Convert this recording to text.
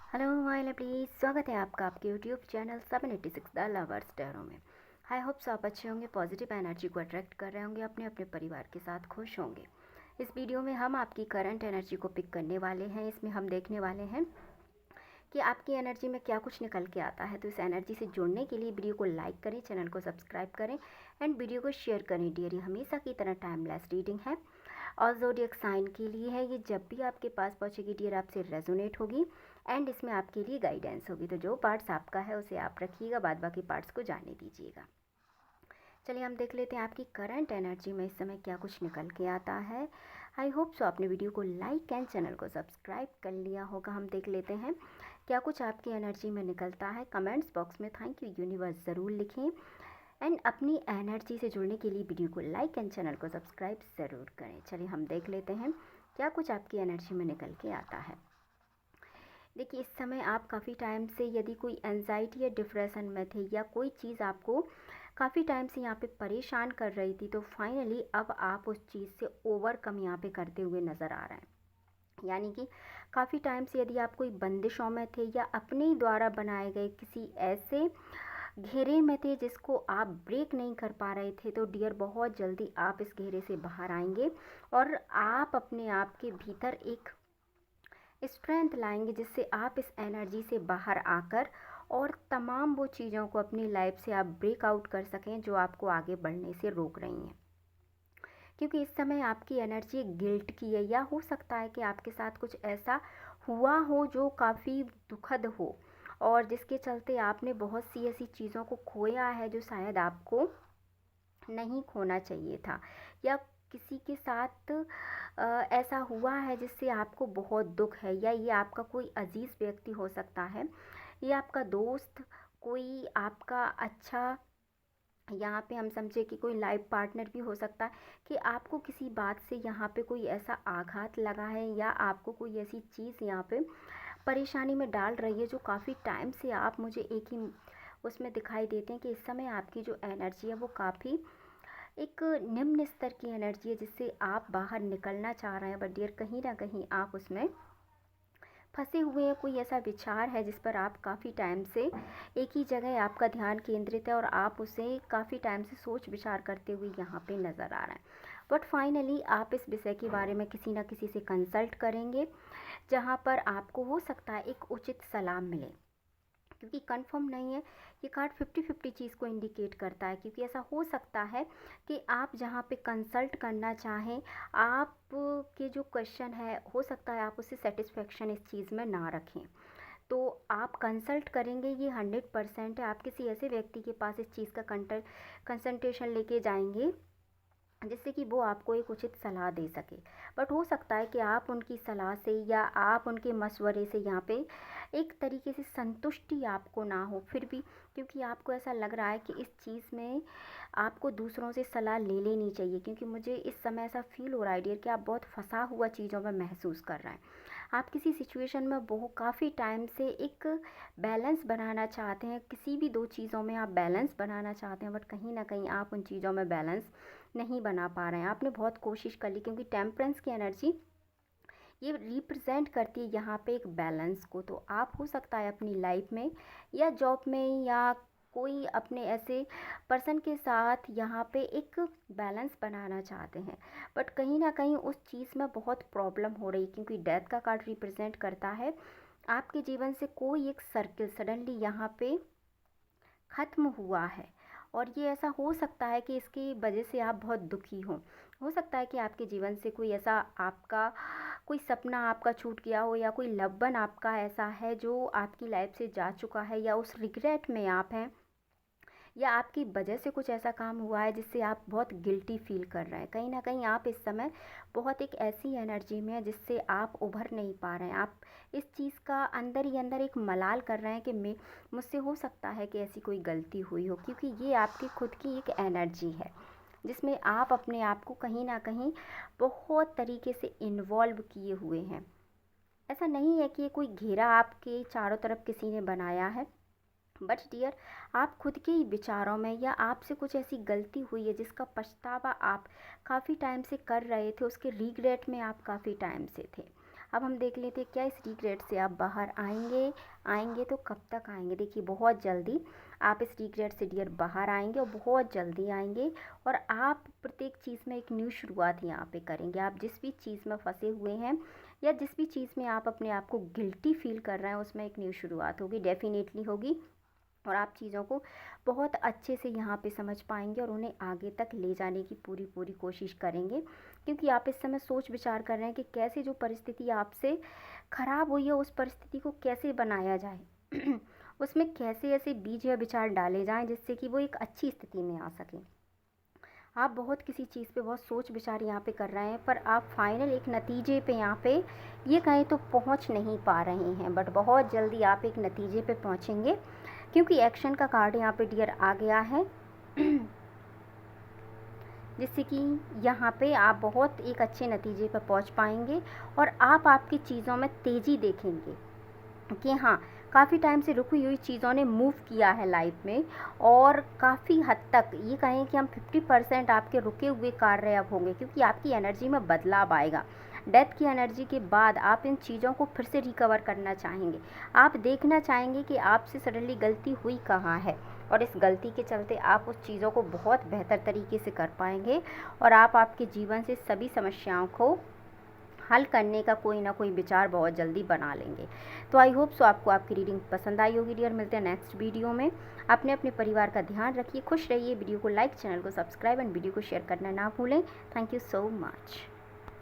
Hello my lovely, स्वागत है आपका आपके YouTube channel 786 the lovers tarot में। आई होप सो आप अच्छे होंगे, पॉजिटिव एनर्जी को अट्रैक्ट कर रहे होंगे, अपने अपने परिवार के साथ खुश होंगे। इस वीडियो में हम आपकी करंट एनर्जी को पिक करने वाले हैं। इसमें हम देखने वाले हैं कि आपकी एनर्जी में क्या कुछ निकल के आता है। तो इस एनर्जी से जुड़ने के लिए वीडियो को लाइक करें, चैनल को सब्सक्राइब करें एंड वीडियो को शेयर करें। डियर, ये हमेशा की तरह टाइमलेस रीडिंग है और ज़ोडिएक साइन के लिए है। ये जब भी आपके पास पहुंचेगी डियर आपसे रेजोनेट होगी एंड इसमें आपके लिए गाइडेंस होगी। तो जो पार्ट्स आपका है उसे आप रखिएगा, बाद बाकी पार्ट्स को जाने दीजिएगा। चलिए हम देख लेते हैं आपकी करंट एनर्जी में इस समय क्या कुछ निकल के आता है। आई होप सो आपने वीडियो को लाइक एंड चैनल को सब्सक्राइब कर लिया होगा। हम देख लेते हैं क्या कुछ आपकी एनर्जी में निकलता है। कमेंट्स बॉक्स में थैंक यू यूनिवर्स ज़रूर लिखें एंड अपनी एनर्जी से जुड़ने के लिए वीडियो को लाइक एंड चैनल को सब्सक्राइब ज़रूर करें। चलिए हम देख लेते हैं क्या कुछ आपकी एनर्जी में निकल के आता है। देखिए, इस समय आप काफ़ी टाइम से यदि कोई एंजाइटी या डिप्रेशन में थे या कोई चीज़ आपको काफ़ी टाइम से यहाँ पे परेशान कर रही थी, तो फाइनली अब आप उस चीज़ से ओवरकम यहाँ पे करते हुए नज़र आ रहे हैं। यानी कि काफ़ी टाइम से यदि आप कोई बंदिशों में थे या अपने ही द्वारा बनाए गए किसी ऐसे घेरे में थे जिसको आप ब्रेक नहीं कर पा रहे थे, तो डियर बहुत जल्दी आप इस घेरे से बाहर आएंगे और आप अपने आप के भीतर एक स्ट्रेंथ लाएंगे जिससे आप इस एनर्जी से बाहर आकर और तमाम वो चीज़ों को अपनी लाइफ से आप ब्रेक आउट कर सकें जो आपको आगे बढ़ने से रोक रही हैं। क्योंकि इस समय आपकी एनर्जी गिल्ट की है, या हो सकता है कि आपके साथ कुछ ऐसा हुआ हो जो काफ़ी दुखद हो और जिसके चलते आपने बहुत सी ऐसी चीज़ों को खोया है जो शायद आपको नहीं खोना चाहिए था, या किसी के साथ ऐसा हुआ है जिससे आपको बहुत दुख है, या ये आपका कोई अजीज़ व्यक्ति हो सकता है, ये आपका दोस्त, कोई आपका अच्छा, यहाँ पे हम समझे कि कोई लाइफ पार्टनर भी हो सकता है कि आपको किसी बात से यहाँ पे कोई ऐसा आघात लगा है या आपको कोई ऐसी चीज़ यहाँ पे परेशानी में डाल रही है जो काफ़ी टाइम से आप मुझे एक ही उसमें दिखाई देते हैं कि इस समय आपकी जो एनर्जी है वो काफ़ी एक निम्न स्तर की एनर्जी है जिससे आप बाहर निकलना चाह रहे हैं, बट डियर कहीं ना कहीं आप उसमें फंसे हुए हैं। कोई ऐसा विचार है जिस पर आप काफ़ी टाइम से एक ही जगह आपका ध्यान केंद्रित है और आप उसे काफ़ी टाइम से सोच विचार करते हुए यहाँ पे नज़र आ रहे हैं। बट फाइनली आप इस विषय के बारे में किसी ना किसी से कंसल्ट करेंगे जहाँ पर आपको हो सकता है एक उचित सलाह मिले, क्योंकि कंफर्म नहीं है। ये कार्ड 50-50 चीज़ को इंडिकेट करता है, क्योंकि ऐसा हो सकता है कि आप जहाँ पे कंसल्ट करना चाहें, आप के जो क्वेश्चन है हो सकता है आप उससे सेटिस्फेक्शन इस चीज़ में ना रखें। तो आप कंसल्ट करेंगे ये 100% है। आप किसी ऐसे व्यक्ति के पास इस चीज़ का कंसल्टेशन लेके जाएंगे जिससे कि वो आपको एक उचित सलाह दे सके। बट हो सकता है कि आप उनकी सलाह से या आप उनके मशवरे से यहाँ पे एक तरीके से संतुष्टि आपको ना हो, फिर भी क्योंकि आपको ऐसा लग रहा है कि इस चीज़ में आपको दूसरों से सलाह ले लेनी चाहिए, क्योंकि मुझे इस समय ऐसा फील हो रहा है डियर कि आप बहुत फंसा हुआ चीज़ों में महसूस कर रहे हैं। आप किसी सिचुएशन में बहुत काफ़ी टाइम से एक बैलेंस बनाना चाहते हैं, किसी भी दो चीज़ों में आप बैलेंस बनाना चाहते हैं, बट कहीं ना कहीं आप उन चीज़ों में बैलेंस नहीं बना पा रहे हैं। आपने बहुत कोशिश कर ली, क्योंकि टेम्परेंस की एनर्जी ये रिप्रेजेंट करती है यहाँ पे एक बैलेंस को। तो आप हो सकता है अपनी लाइफ में या जॉब में या कोई अपने ऐसे पर्सन के साथ यहाँ पे एक बैलेंस बनाना चाहते हैं, बट कहीं ना कहीं उस चीज़ में बहुत प्रॉब्लम हो रही है, क्योंकि डेथ का कार्ड रिप्रेजेंट करता है आपके जीवन से कोई एक सर्किल सडनली यहाँ पे ख़त्म हुआ है। और ये ऐसा हो सकता है कि इसकी वजह से आप बहुत दुखी हों। हो सकता है कि आपके जीवन से कोई ऐसा आपका कोई सपना आपका छूट गया हो, या कोई लव वन आपका ऐसा है जो आपकी लाइफ से जा चुका है, या उस रिग्रेट में आप हैं, या आपकी वजह से कुछ ऐसा काम हुआ है जिससे आप बहुत गिल्टी फील कर रहे हैं। कहीं ना कहीं आप इस समय बहुत एक ऐसी एनर्जी में है जिससे आप उभर नहीं पा रहे हैं। आप इस चीज़ का अंदर ही अंदर एक मलाल कर रहे हैं कि मैं मुझसे हो सकता है कि ऐसी कोई गलती हुई हो, क्योंकि ये आपकी खुद की एक एनर्जी है जिसमें आप अपने आप को कहीं ना कहीं बहुत तरीके से इन्वॉल्व किए हुए हैं। ऐसा नहीं है कि ये कोई घेरा आपके चारों तरफ किसी ने बनाया है, बट डियर आप खुद के ही विचारों में या आपसे कुछ ऐसी गलती हुई है जिसका पछतावा आप काफ़ी टाइम से कर रहे थे, उसके रिग्रेट में आप काफ़ी टाइम से थे। अब हम देख लेते हैं क्या इस रिग्रेट से आप बाहर आएंगे तो कब तक आएंगे। देखिए बहुत जल्दी आप इस रिग्रेट से डियर बाहर आएंगे और बहुत जल्दी आएंगे। और आप प्रत्येक चीज़ में एक न्यू शुरुआत यहाँ पे करेंगे। आप जिस भी चीज़ में फंसे हुए हैं या जिस भी चीज़ में आप अपने आप को गिल्टी फील कर रहे हैं, उसमें एक न्यू शुरुआत होगी, डेफिनेटली होगी। और आप चीज़ों को बहुत अच्छे से यहाँ पे समझ पाएंगे और उन्हें आगे तक ले जाने की पूरी पूरी कोशिश करेंगे। क्योंकि आप इस समय सोच विचार कर रहे हैं कि कैसे जो परिस्थिति आपसे ख़राब हुई है उस परिस्थिति को कैसे बनाया जाए उसमें कैसे ऐसे बीज या विचार डाले जाएं जिससे कि वो एक अच्छी स्थिति में आ सकें। आप बहुत किसी चीज़ पे बहुत सोच विचार यहाँ पे कर रहे हैं, पर आप फाइनल एक नतीजे पे यहाँ पे ये कहें तो पहुँच नहीं पा रहे हैं। बट बहुत जल्दी आप एक नतीजे पे पहुँचेंगे, क्योंकि एक्शन का कार्ड यहाँ पे डियर आ गया है जिससे कि यहाँ पे आप बहुत एक अच्छे नतीजे पर पहुँच पाएंगे। और आप आपकी चीज़ों में तेज़ी देखेंगे कि हाँ, काफ़ी टाइम से रुकी हुई चीज़ों ने मूव किया है लाइफ में। और काफ़ी हद तक ये कहें कि हम 50% आपके रुके हुए कार्य अब होंगे, क्योंकि आपकी एनर्जी में बदलाव आएगा। डेथ की एनर्जी के बाद आप इन चीज़ों को फिर से रिकवर करना चाहेंगे। आप देखना चाहेंगे कि आपसे सडनली गलती हुई कहाँ है, और इस गलती के चलते आप उस चीज़ों को बहुत बेहतर तरीके से कर पाएंगे। और आप आपके जीवन से सभी समस्याओं को हल करने का कोई ना कोई विचार बहुत जल्दी बना लेंगे। तो आई होप सो आपको आपकी रीडिंग पसंद आई होगी डियर। मिलते हैं नेक्स्ट वीडियो में। अपने परिवार का ध्यान रखिए, खुश रहिए। वीडियो को लाइक, चैनल को सब्सक्राइब एंड वीडियो को शेयर करना ना भूलें। Thank you so much.